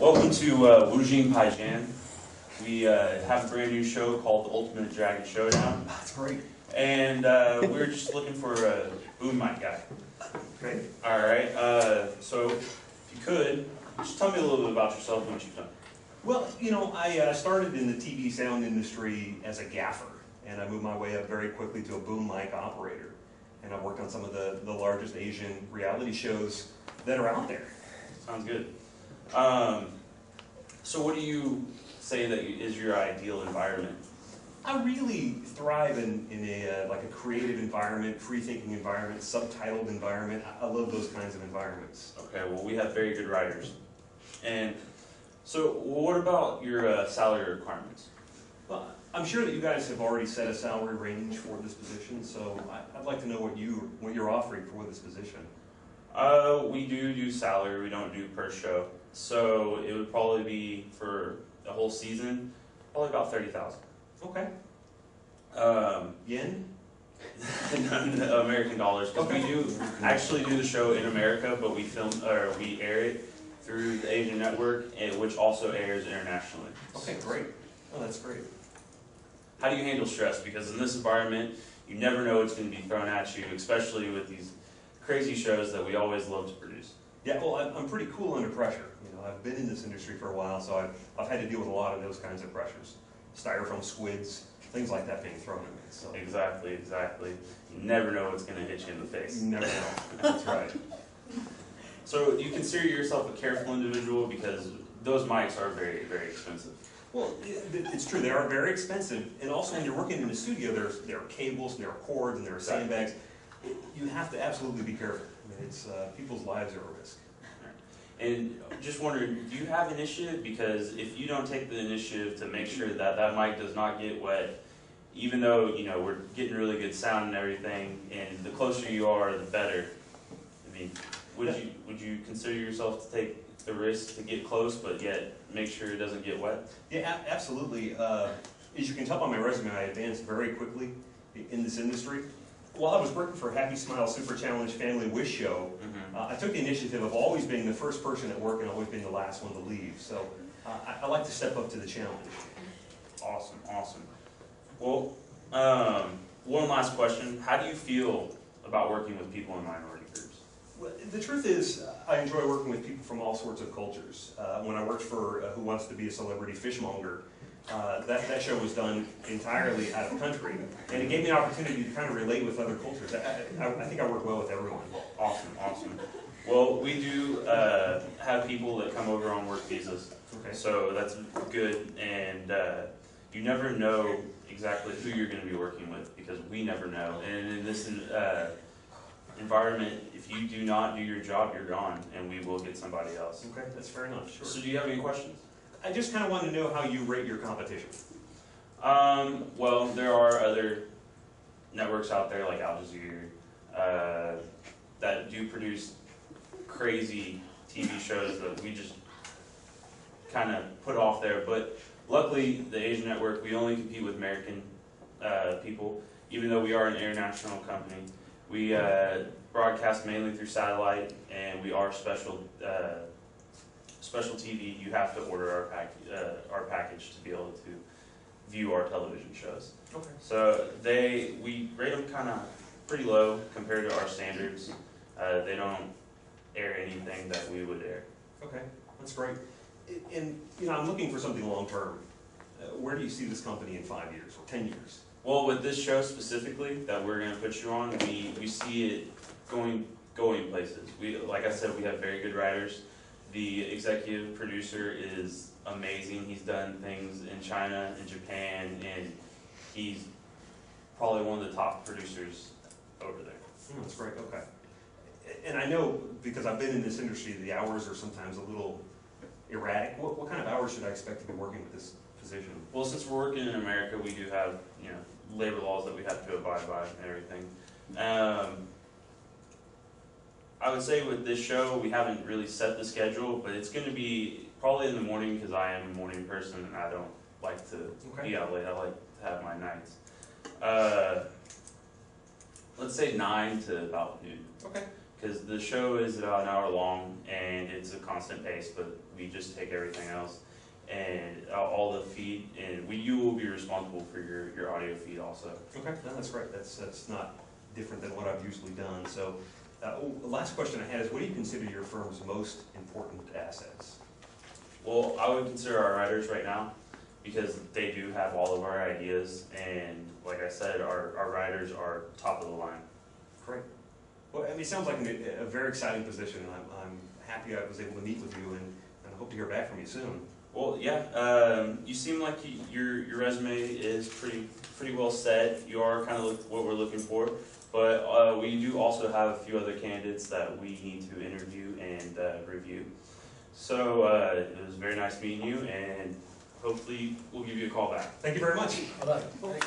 Welcome to Wujing Paijian. We have a brand new show called The Ultimate Dragon Showdown. That's great. And we're just looking for a boom mic guy. Great. Alright, so if you could, just tell me a little bit about yourself and what you've done. Well, you know, I started in the TV sound industry as a gaffer, and I moved my way up very quickly to a boom mic operator. And I've worked on some of the largest Asian reality shows that are out there. Sounds good. So what do you say that is your ideal environment? I really thrive in a like a creative environment, free-thinking environment, subtitled environment. I love those kinds of environments. Okay, well we have very good writers. And so what about your salary requirements? Well, I'm sure that you guys have already set a salary range for this position, so I'd like to know what you're offering for this position. We do salary, we don't do per show. So it would probably be for the whole season, probably about 30,000. Okay. Yen? No, American dollars, because okay. we do actually do the show in America, but we air it through the Asian network, which also airs internationally. Okay, great. Oh, that's great. How do you handle stress? Because in this environment, you never know what's going to be thrown at you, especially with these crazy shows that we always love to produce. Yeah, well, I'm pretty cool under pressure. You know, I've been in this industry for a while, so I've had to deal with a lot of those kinds of pressures. Styrofoam squids, things like that being thrown at me. So. Exactly. You never know what's going to hit you in the face. You never know. That's right. So you consider yourself a careful individual because those mics are very, very expensive. Well, it's true. They are very expensive, and also when you're working in a studio, there are cables, and there are cords, and there are sandbags. You have to absolutely be careful. I mean, it's people's lives are at risk. And just wondering, do you have initiative? Because if you don't take the initiative to make sure that that mic does not get wet, even though we're getting really good sound and everything, and the closer you are, the better. I mean, would you consider yourself to take the risk to get close, but yet make sure it doesn't get wet? Yeah, absolutely. As you can tell by my resume, I advanced very quickly in this industry. While I was working for Happy Smile Super Challenge Family Wish Show, I took the initiative of always being the first person at work and always being the last one to leave. So I like to step up to the challenge. Awesome. Well, one last question. How do you feel about working with people in minority groups? Well, the truth is, I enjoy working with people from all sorts of cultures. When I worked for Who Wants to Be a Celebrity Fishmonger, that show was done entirely out of country, and it gave me an opportunity to kind of relate with other cultures. I think I work well with everyone. Awesome. Well, we do have people that come over on work visas, okay. So that's good, and you never know exactly who you're going to be working with, because we never know. And in this environment, if you do not do your job, you're gone, and we will get somebody else. Okay, that's fair enough, sure. So do you have any questions? I just kind of want to know how you rate your competition. Well, there are other networks out there like Al Jazeera that do produce crazy TV shows that we just kind of put off there. But luckily, the Asian network, we only compete with American people, even though we are an international company. We broadcast mainly through satellite, and we are special TV. You have to order our package to be able to view our television shows. Okay. So we rate them kind of pretty low compared to our standards. They don't air anything that we would air. Okay, that's great. And I'm looking for something long term. Where do you see this company in 5 years or 10 years? Well, with this show specifically that we're going to put you on, we see it going places. Like I said, we have very good writers. The executive producer is amazing. He's done things in China and Japan, and he's probably one of the top producers over there. That's great, okay. And I know, because I've been in this industry, the hours are sometimes a little erratic. What kind of hours should I expect to be working with this position? Well, since we're working in America, we do have labor laws that we have to abide by and everything. I would say with this show, we haven't really set the schedule, but it's going to be probably in the morning, because I am a morning person and I don't like to be out late. I like to have my nights. Let's say 9 to about noon. Okay. because the show is about an hour long and it's a constant pace, but we just take everything else and all the feed, and you will be responsible for your audio feed also. Okay, no, that's great. That's not different than what I've usually done. So, the last question I had is, what do you consider your firm's most important assets? Well, I would consider our writers right now, because they do have all of our ideas, and like I said, our writers are top of the line. Great. Well, I mean, it sounds like a very exciting position, and I'm happy I was able to meet with you, and I hope to hear back from you soon. Well, yeah, you seem like your resume is pretty well set. You are kind of what we're looking for, but we do also have a few other candidates that we need to interview and review. So it was very nice meeting you, and hopefully we'll give you a call back. Thank you very much. All right.